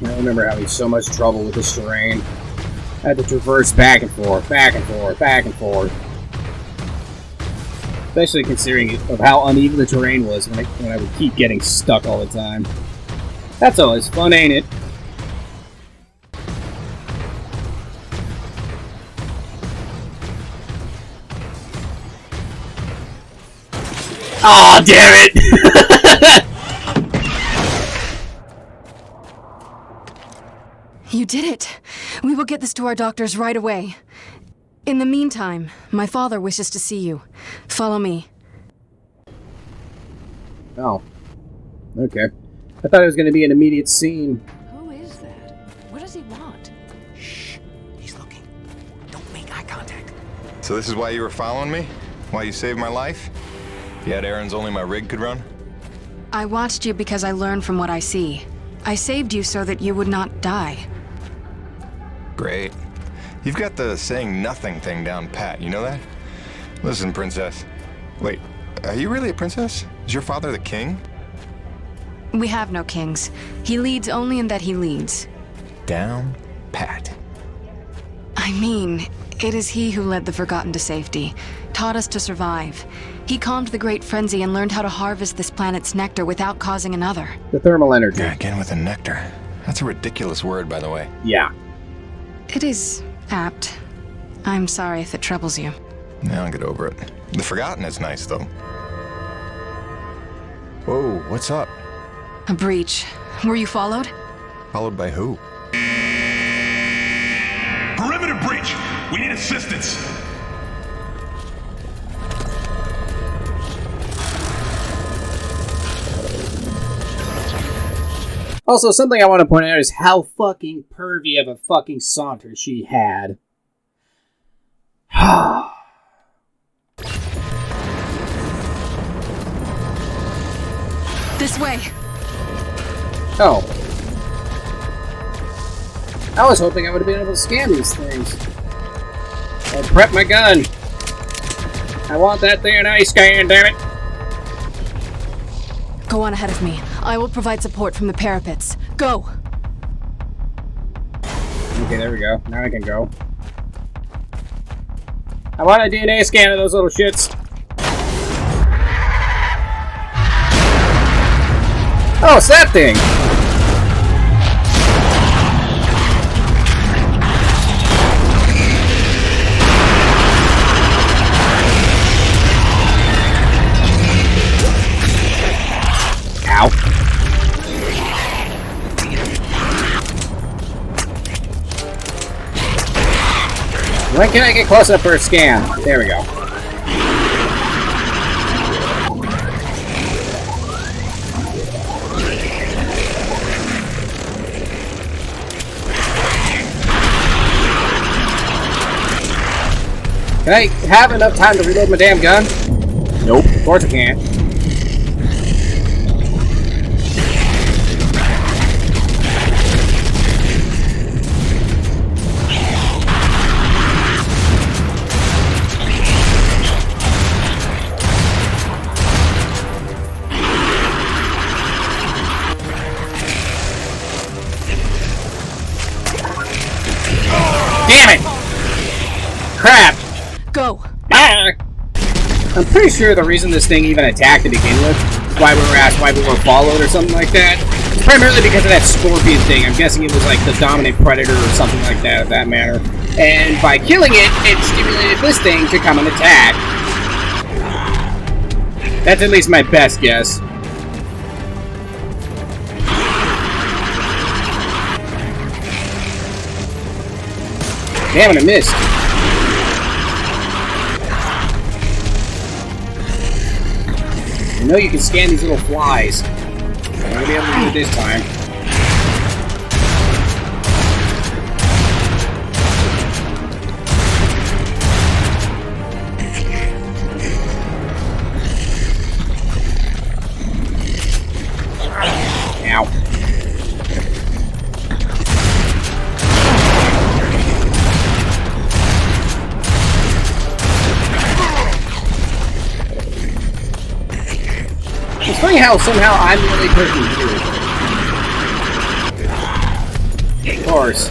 I remember having so much trouble with this terrain. I had to traverse back and forth, back and forth, back and forth. Especially considering of how uneven the terrain was when I would keep getting stuck all the time. That's always fun, ain't it? Aw, oh, damn it! You did it! We will get this to our doctors right away. In the meantime, my father wishes to see you. Follow me. Oh. Okay. I thought it was going to be an immediate scene. Who is that? What does he want? Shh. He's looking. Don't make eye contact. So this is why you were following me? Why you saved my life? If you had errands only my rig could run? I watched you because I learned from what I see. I saved you so that you would not die. Great. You've got the saying nothing thing down pat, you know that? Listen, princess. Wait, are you really a princess? Is your father the king? We have no kings. He leads only in that he leads. Down pat. I mean, it is he who led the Forgotten to safety, taught us to survive. He calmed the Great Frenzy and learned how to harvest this planet's nectar without causing another. The thermal energy. Yeah, again with the nectar. That's a ridiculous word, by the way. Yeah. It is apt. I'm sorry if it troubles you. Now I'll get over it. The Forgotten is nice, though. Whoa, what's up? A breach. Were you followed? Followed by who? Perimeter breach! We need assistance! Also, something I want to point out is how fucking pervy of a fucking saunter she had. This way. Oh. I was hoping I would have been able to scan these things. I'll prep my gun. I want that DNA scan, damn it. Go on ahead of me. I will provide support from the parapets. Go! Okay, there we go. Now I can go. I want a DNA scan of those little shits. Oh, it's that thing! Ow. When can I get close enough for a scan? There we go. Can I have enough time to reload my damn gun? Nope, of course I can't. Damn it! Crap! Go! Ah! I'm pretty sure the reason this thing even attacked to begin with, why we were asked why we were followed or something like that, it's primarily because of that scorpion thing. I'm guessing it was like the dominant predator or something like that, of that matter. And by killing it, it stimulated this thing to come and attack. That's at least my best guess. Damn it, I missed. I know you can scan these little flies. I'm gonna be able to do it this time. Ow. It's funny how somehow I'm the only person who course.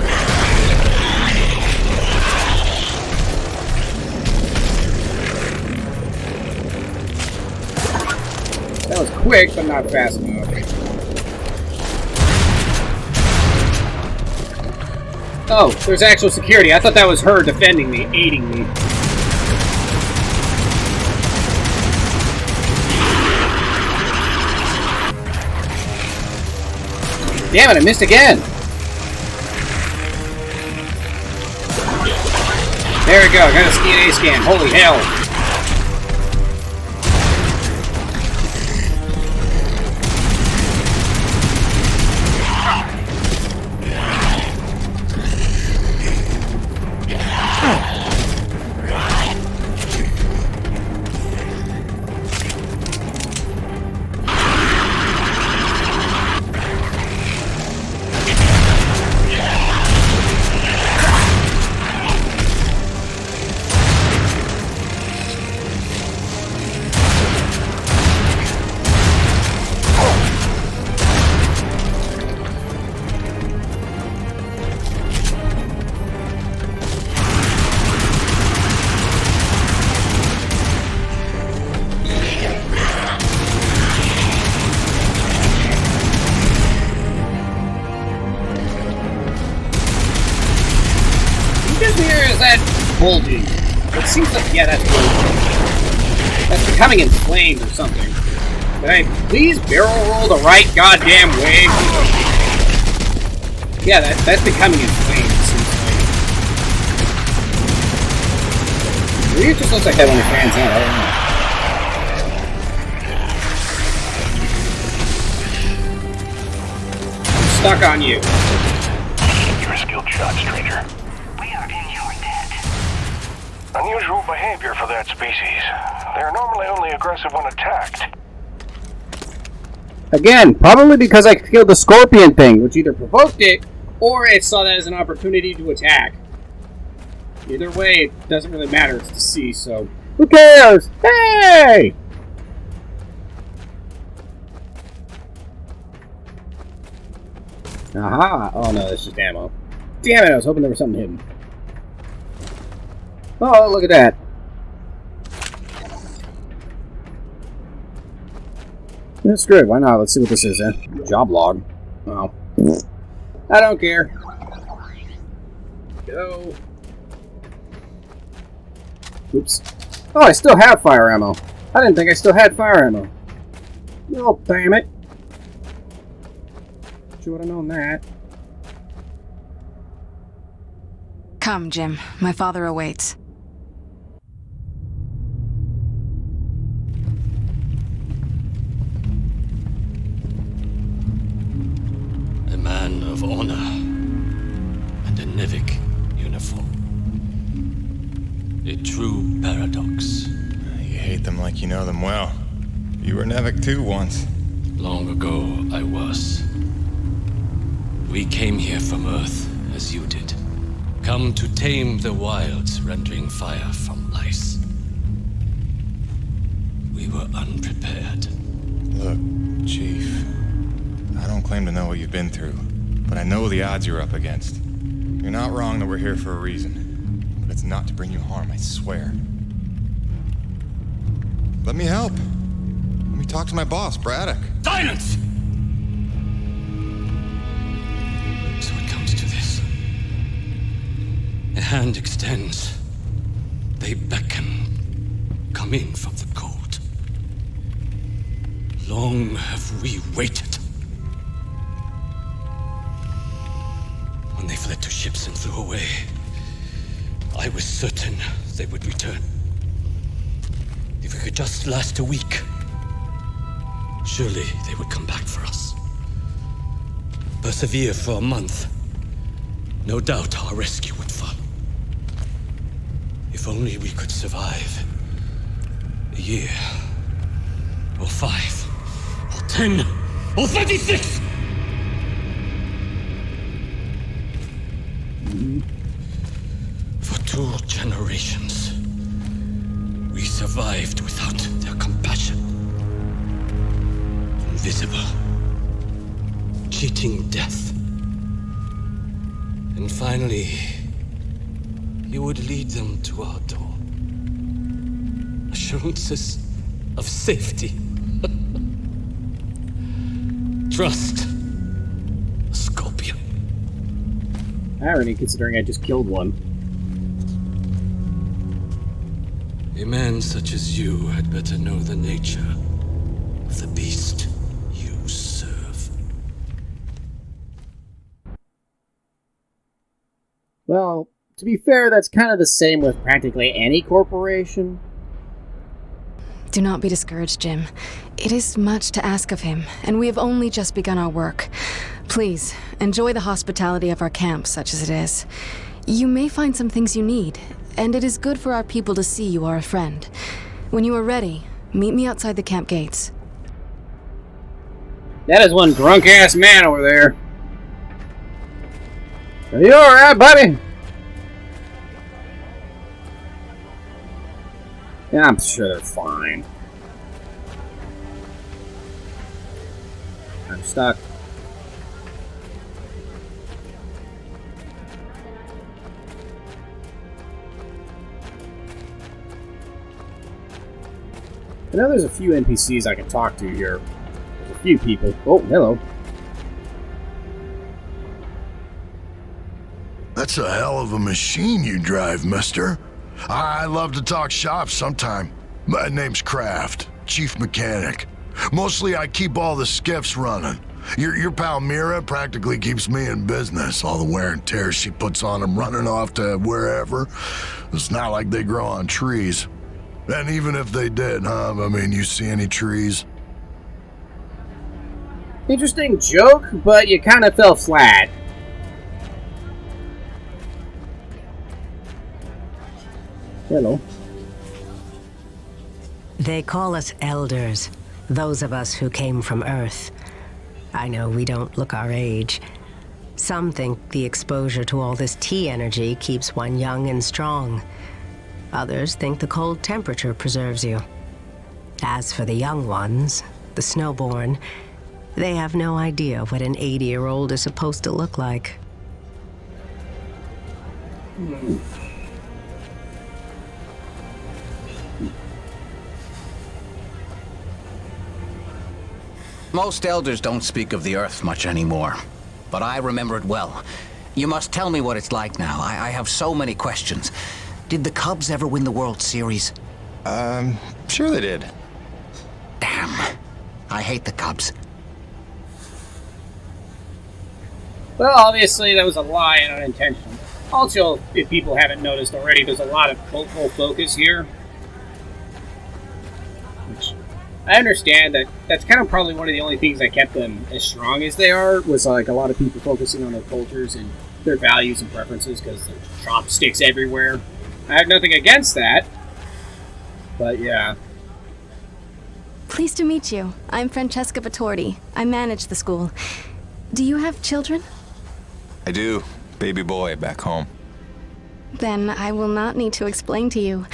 That was quick, but not fast enough. Oh, there's actual security. I thought that was her defending me, aiding me. Damn it, I missed again! There we go, got a DNA scan. Holy hell! Bulging. It seems like, yeah, that's bulging. That's becoming inflamed or something. Can I please barrel roll the right goddamn way? Yeah, that's becoming inflamed, it seems like. Maybe it just looks like that when it fans out, I don't know. I'm stuck on you. You're a skilled shot, stranger. Unusual behavior for that species. They're normally only aggressive when attacked. Again, probably because I killed the scorpion thing, which either provoked it, or it saw that as an opportunity to attack. Either way, it doesn't really matter, it's to see, so... Who cares? Hey! Aha! Oh no, that's just ammo. Damn it, I was hoping there was something hidden. Oh, look at that. That's good. Why not? Let's see what this is, Job log. Oh. I don't care. Go. Oops. Oh, I still have fire ammo. I didn't think I still had fire ammo. Oh, damn it. You would have known that. Come, Jim. My father awaits. A man of honor and a NEVEC uniform. A true paradox. You hate them like you know them well. You were NEVEC too once. Long ago, I was. We came here from Earth, as you did. Come to tame the wilds, rendering fire from ice. We were unprepared. Look, Chief, I don't claim to know what you've been through, but I know the odds you're up against. You're not wrong that we're here for a reason, but it's not to bring you harm, I swear. Let me help. Let me talk to my boss, Braddock. Silence! So it comes to this. A hand extends. They beckon. Come in from the cold. Long have we waited. When they fled to ships and flew away, I was certain they would return. If we could just last a week, surely they would come back for us. Persevere for a month. No doubt our rescue would follow. If only we could survive. A year. Or 5. Or 10. Or 36! For 2 generations, we survived without their compassion. Invisible. Cheating death. And finally, you would lead them to our door. Assurances of safety. Trust. Scorpion. Irony, considering I just killed one. A man such as you had better know the nature of the beast you serve. Well, to be fair, that's kind of the same with practically any corporation. Do not be discouraged, Jim. It is much to ask of him, and we have only just begun our work. Please, enjoy the hospitality of our camp, such as it is. You may find some things you need, and it is good for our people to see you are a friend. When you are ready, meet me outside the camp gates. That is one drunk-ass man over there. Are you alright, buddy? Yeah, I'm sure they're fine. I'm stuck. I know there's a few NPCs I can talk to here. There's a few people. Oh, hello. That's a hell of a machine you drive, mister. I love to talk shop sometime. My name's Kraft, chief mechanic. Mostly I keep all the skiffs running. Your pal Mira practically keeps me in business. All the wear and tear she puts on them running off to wherever. It's not like they grow on trees. And even if they did, huh? I mean, you see any trees? Interesting joke, but you kind of fell flat. Hello. They call us elders, those of us who came from Earth. I know we don't look our age. Some think the exposure to all this T energy keeps one young and strong. Others think the cold temperature preserves you. As for the young ones, the snowborn, they have no idea what an 80-year-old is supposed to look like. Most elders don't speak of the Earth much anymore, but I remember it well. You must tell me what it's like now. I have so many questions. Did the Cubs ever win the World Series? Sure they did. Damn. I hate the Cubs. Well, obviously that was a lie and unintentional. Also, if people haven't noticed already, there's a lot of cultural focus here. Which, I understand that that's kind of probably one of the only things that kept them as strong as they are, was like a lot of people focusing on their cultures and their values and preferences, because there's chopsticks everywhere. I have nothing against that, but yeah. Pleased to meet you. I'm Francesca Vittordi. I manage the school. Do you have children? I do. Baby boy back home. Then I will not need to explain to you.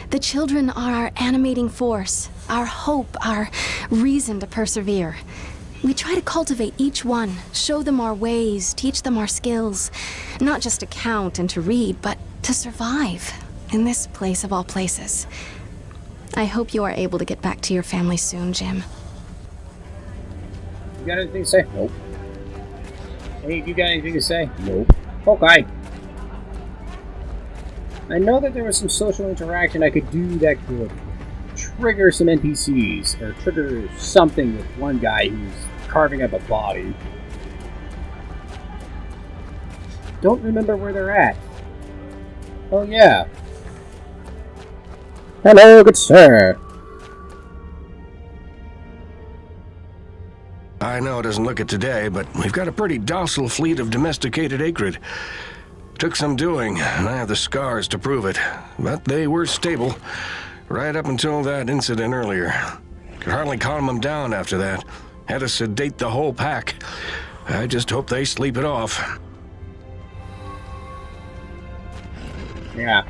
The children are our animating force, our hope, our reason to persevere. We try to cultivate each one, show them our ways, teach them our skills. Not just to count and to read, but to survive in this place of all places. I hope you are able to get back to your family soon, Jim. You got anything to say? Nope. Hey, you got anything to say? Nope. Okay. I know that there was some social interaction I could do that could trigger some NPCs, or trigger something with one guy who's carving up a body. Don't remember where they're at. Oh yeah. Hello, good sir. I know it doesn't look it today, but we've got a pretty docile fleet of domesticated acrid. Took some doing, and I have the scars to prove it. But they were stable, right up until that incident earlier. Could hardly calm them down after that. Had to sedate the whole pack. I just hope they sleep it off. Yeah.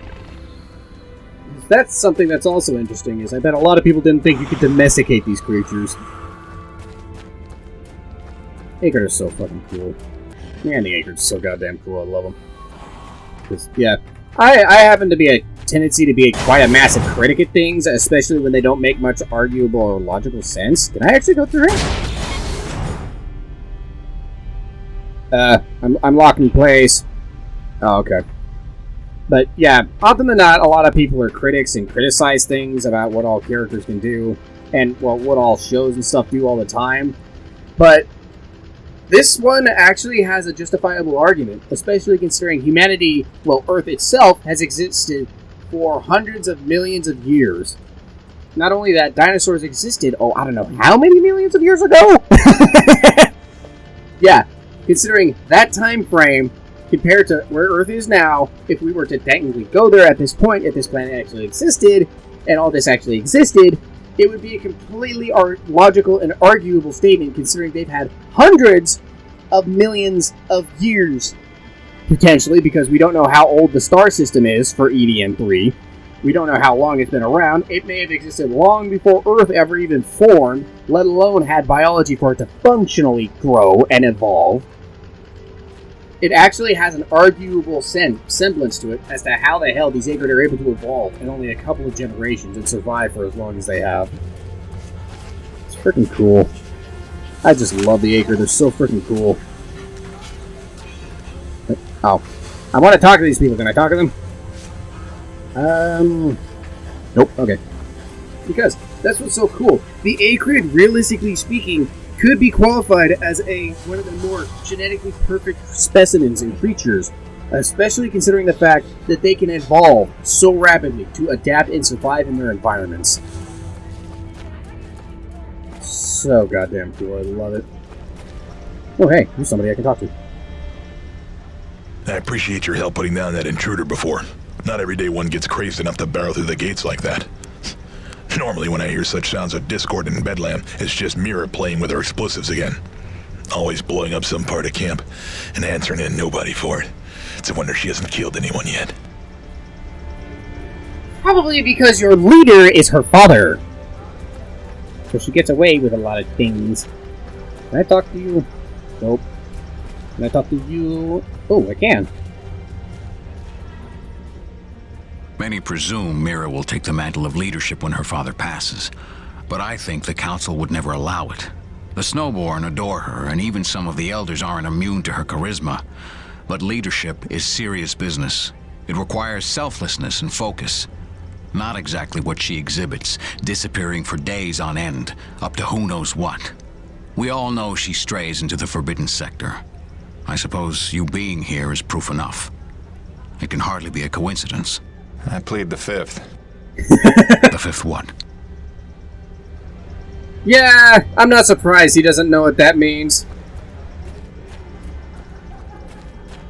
That's something that's also interesting, is I bet a lot of people didn't think you could domesticate these creatures. Acrid are so fucking cool. Man, the Anchor's so goddamn cool. I love them. Yeah, I happen to be a tendency to be quite a massive critic at things, especially when they don't make much arguable or logical sense. Can I actually go through it? I'm locked in place. Oh, okay. But yeah, often than not, a lot of people are critics and criticize things about what all characters can do, and well, what all shows and stuff do all the time. But this one actually has a justifiable argument, especially considering humanity, well, Earth itself, has existed for hundreds of millions of years. Not only that, dinosaurs existed, I don't know how many millions of years ago? Yeah, considering that time frame, compared to where Earth is now, if we were to technically go there at this point, if this planet actually existed, and all this actually existed, it would be a completely logical and arguable statement, considering they've had hundreds of millions of years, potentially, because we don't know how old the star system is for E.D.N. 3. We don't know how long it's been around. It may have existed long before Earth ever even formed, let alone had biology for it to functionally grow and evolve. It actually has an arguable semblance to it as to how the hell these Acrid are able to evolve in only a couple of generations and survive for as long as they have. It's freaking cool. I just love the Acrid. They're so freaking cool. Oh. I want to talk to these people. Can I talk to them? Nope. Okay. Because that's what's so cool. The Acrid, realistically speaking, could be qualified as one of the more genetically perfect specimens and creatures, especially considering the fact that they can evolve so rapidly to adapt and survive in their environments. So goddamn cool, I love it. Oh hey, there's somebody I can talk to. I appreciate your help putting down that intruder before. Not every day one gets crazed enough to barrel through the gates like that. Normally when I hear such sounds of discord in Bedlam, it's just Mira playing with her explosives again. Always blowing up some part of camp, and answering in nobody for it. It's a wonder she hasn't killed anyone yet. Probably because your leader is her father. So she gets away with a lot of things. Can I talk to you? Nope. Can I talk to you? Oh, I can. Many presume Mira will take the mantle of leadership when her father passes, but I think the Council would never allow it. The Snowborn adore her, and even some of the Elders aren't immune to her charisma. But leadership is serious business. It requires selflessness and focus. Not exactly what she exhibits, disappearing for days on end, up to who knows what. We all know she strays into the Forbidden Sector. I suppose you being here is proof enough. It can hardly be a coincidence. I plead the fifth. The fifth what? Yeah, I'm not surprised he doesn't know what that means.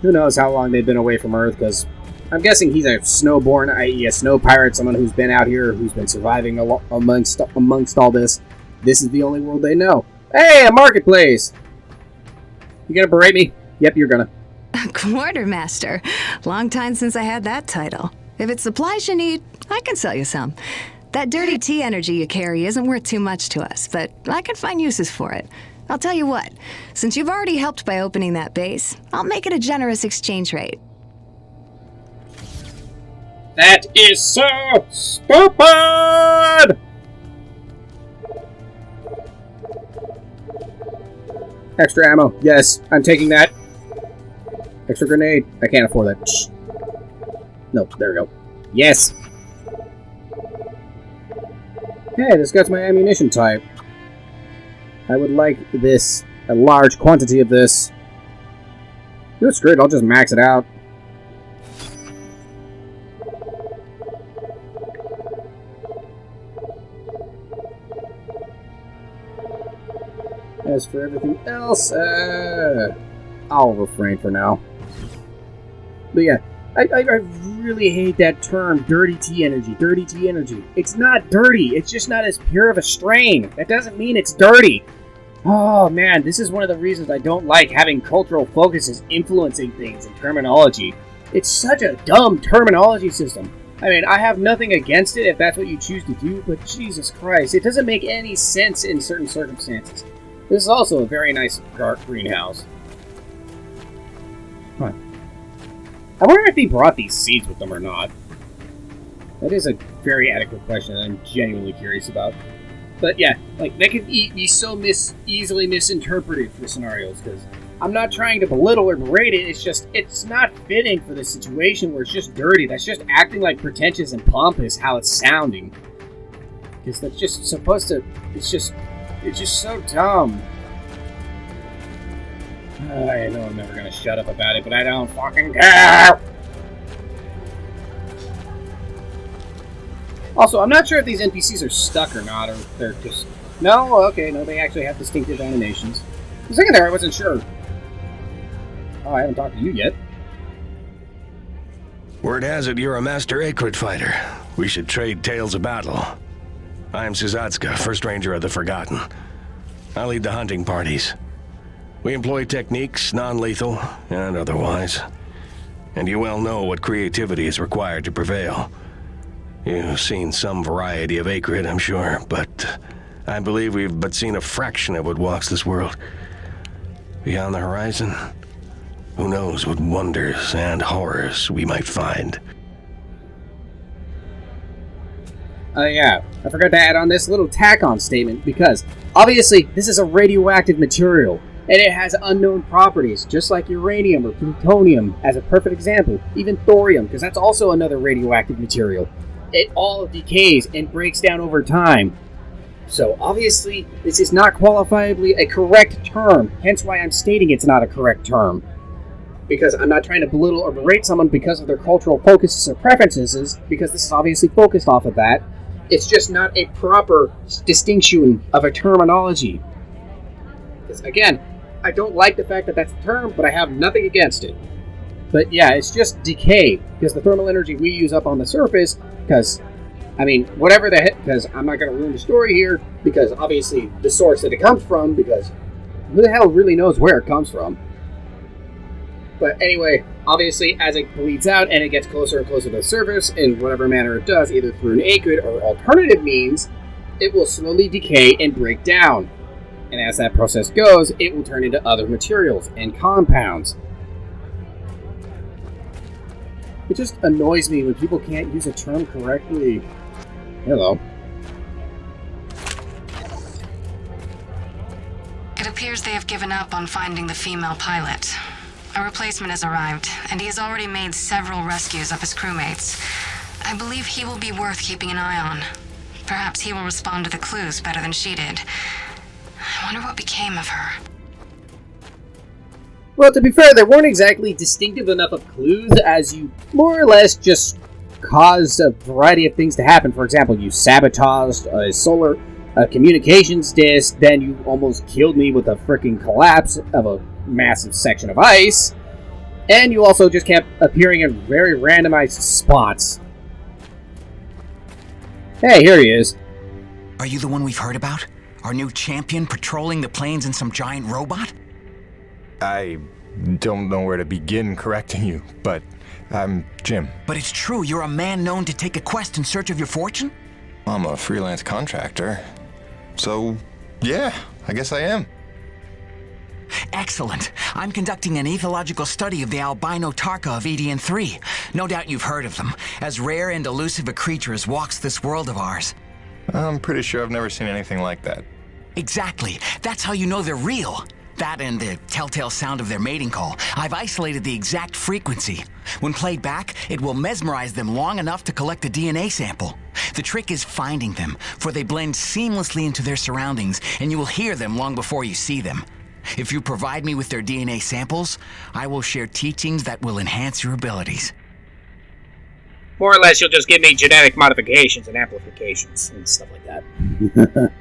Who knows how long they've been away from Earth, because I'm guessing he's a snowborn, i.e. a snow pirate, someone who's been out here, who's been surviving amongst all this. This is the only world they know. Hey, a marketplace! You gonna berate me? Yep, you're gonna. Quartermaster. Long time since I had that title. If it's supplies you need, I can sell you some. That dirty tea energy you carry isn't worth too much to us, but I can find uses for it. I'll tell you what, since you've already helped by opening that base, I'll make it a generous exchange rate. That is so stupid! Extra ammo. Yes, I'm taking that. Extra grenade. I can't afford that. Shh. No, there we go. Yes! Hey, this guy's my ammunition type. I would like this. A large quantity of this. That's great, I'll just max it out. As for everything else, I'll refrain for now. But yeah, I really hate that term, dirty tea energy. Dirty tea energy. It's not dirty. It's just not as pure of a strain. That doesn't mean it's dirty. Oh man, this is one of the reasons I don't like having cultural focuses influencing things in terminology. It's such a dumb terminology system. I mean, I have nothing against it if that's what you choose to do, but Jesus Christ, it doesn't make any sense in certain circumstances. This is also a very nice dark greenhouse. Huh. I wonder if he brought these seeds with them or not. That is a very adequate question that I'm genuinely curious about. But yeah, like, that could be so easily misinterpreted for scenarios, because I'm not trying to belittle or berate it, it's just, it's not fitting for this situation where it's just dirty. That's just acting like pretentious and pompous how it's sounding. Because that's just supposed to, it's just so dumb. I know I'm never gonna shut up about it, but I don't fucking care! Also, I'm not sure if these NPCs are stuck or not, or if they're just... No? Okay, no, they actually have distinctive animations. For a second there, I wasn't sure. Oh, I haven't talked to you yet. Word has it you're a master Acrid fighter. We should trade tales of battle. I'm Suzatska, First Ranger of the Forgotten. I lead the hunting parties. We employ techniques, non-lethal and otherwise. And you well know what creativity is required to prevail. You've seen some variety of Acrid, I'm sure, but I believe we've but seen a fraction of what walks this world. Beyond the horizon, who knows what wonders and horrors we might find. Yeah, I forgot to add on this little tack-on statement, because obviously this is a radioactive material, and it has unknown properties, just like uranium or plutonium, as a perfect example. Even thorium, because that's also another radioactive material. It all decays and breaks down over time. So obviously, this is not qualifiably a correct term, hence why I'm stating it's not a correct term. Because I'm not trying to belittle or berate someone because of their cultural focuses or preferences, because this is obviously focused off of that. It's just not a proper distinction of a terminology. Because again, I don't like the fact that that's the term, but I have nothing against it. But yeah, it's just decay, because the thermal energy we use up on the surface, because, I mean, whatever the heck, because I'm not going to ruin the story here, because obviously the source that it comes from, because who the hell really knows where it comes from? But anyway, obviously, as it bleeds out and it gets closer and closer to the surface, in whatever manner it does, either through an acrid or alternative means, it will slowly decay and break down. And as that process goes, it will turn into other materials and compounds. It just annoys me when people can't use a term correctly. Hello. It appears they have given up on finding the female pilot. A replacement has arrived, and he has already made several rescues of his crewmates. I believe he will be worth keeping an eye on. Perhaps he will respond to the clues better than she did. I wonder what became of her. Well, to be fair, there weren't exactly distinctive enough of clues, as you more or less just caused a variety of things to happen. For example, you sabotaged a solar communications disk, then you almost killed me with a freaking collapse of a massive section of ice, and you also just kept appearing in very randomized spots. Hey, here he is. Are you the one we've heard about? Our new champion patrolling the plains in some giant robot? I don't know where to begin correcting you, but I'm Jim. But it's true, you're a man known to take a quest in search of your fortune? I'm a freelance contractor. So, yeah, I guess I am. Excellent. I'm conducting an ethological study of the albino tarka of E.D.N. 3. No doubt you've heard of them. As rare and elusive a creature as walks this world of ours. I'm pretty sure I've never seen anything like that. Exactly. That's how you know they're real. That and the telltale sound of their mating call. I've isolated the exact frequency. When played back, it will mesmerize them long enough to collect a DNA sample. The trick is finding them, for they blend seamlessly into their surroundings, and you will hear them long before you see them. If you provide me with their DNA samples, I will share teachings that will enhance your abilities. More or less, you'll just give me genetic modifications and amplifications and stuff like that.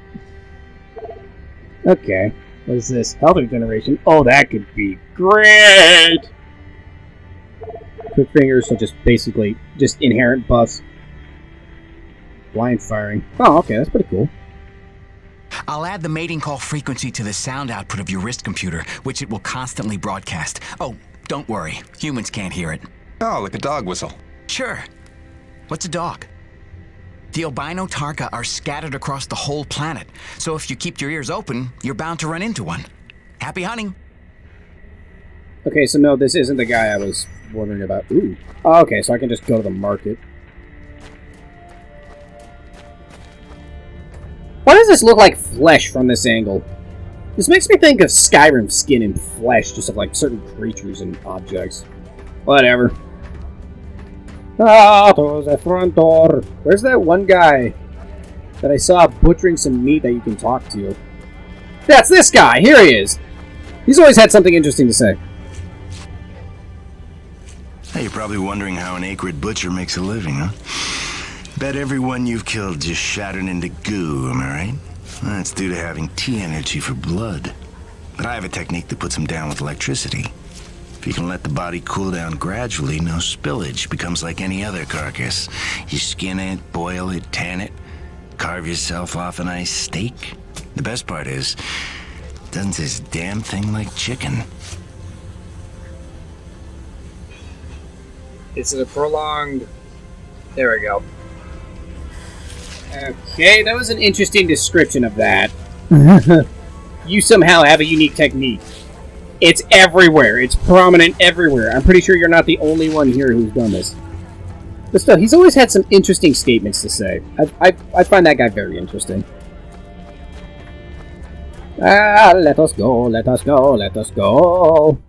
Okay. What is this? Health regeneration. Oh, that could be great! Quick fingers, so just basically, just inherent buffs. Blind firing. Oh, okay, that's pretty cool. I'll add the mating call frequency to the sound output of your wrist computer, which it will constantly broadcast. Oh, don't worry. Humans can't hear it. Oh, like a dog whistle. Sure. What's a dog? The albino tarka are scattered across the whole planet, so if you keep your ears open, you're bound to run into one. Happy hunting! Okay, so no, this isn't the guy I was wondering about. Ooh. Oh, okay, so I can just go to the market. Why does this look like flesh from this angle? This makes me think of Skyrim skin and flesh, just of like certain creatures and objects. Whatever. Ah, to the front door. Where's that one guy that I saw butchering some meat that you can talk to? That's this guy! Here he is! He's always had something interesting to say. Hey, you're probably wondering how an acrid butcher makes a living, huh? Bet everyone you've killed just shattered into goo, am I right? That's due to having T energy for blood. But I have a technique that puts them down with electricity. If you can let the body cool down gradually, no spillage. Becomes like any other carcass. You skin it, boil it, tan it, carve yourself off a nice steak. The best part is, it doesn't taste a damn thing like chicken. It's a prolonged... There we go. Okay, that was an interesting description of that. You somehow have a unique technique. It's everywhere. It's prominent everywhere. I'm pretty sure you're not the only one here who's done this. But still, he's always had some interesting statements to say. I find that guy very interesting. Ah, let us go, let us go, let us go.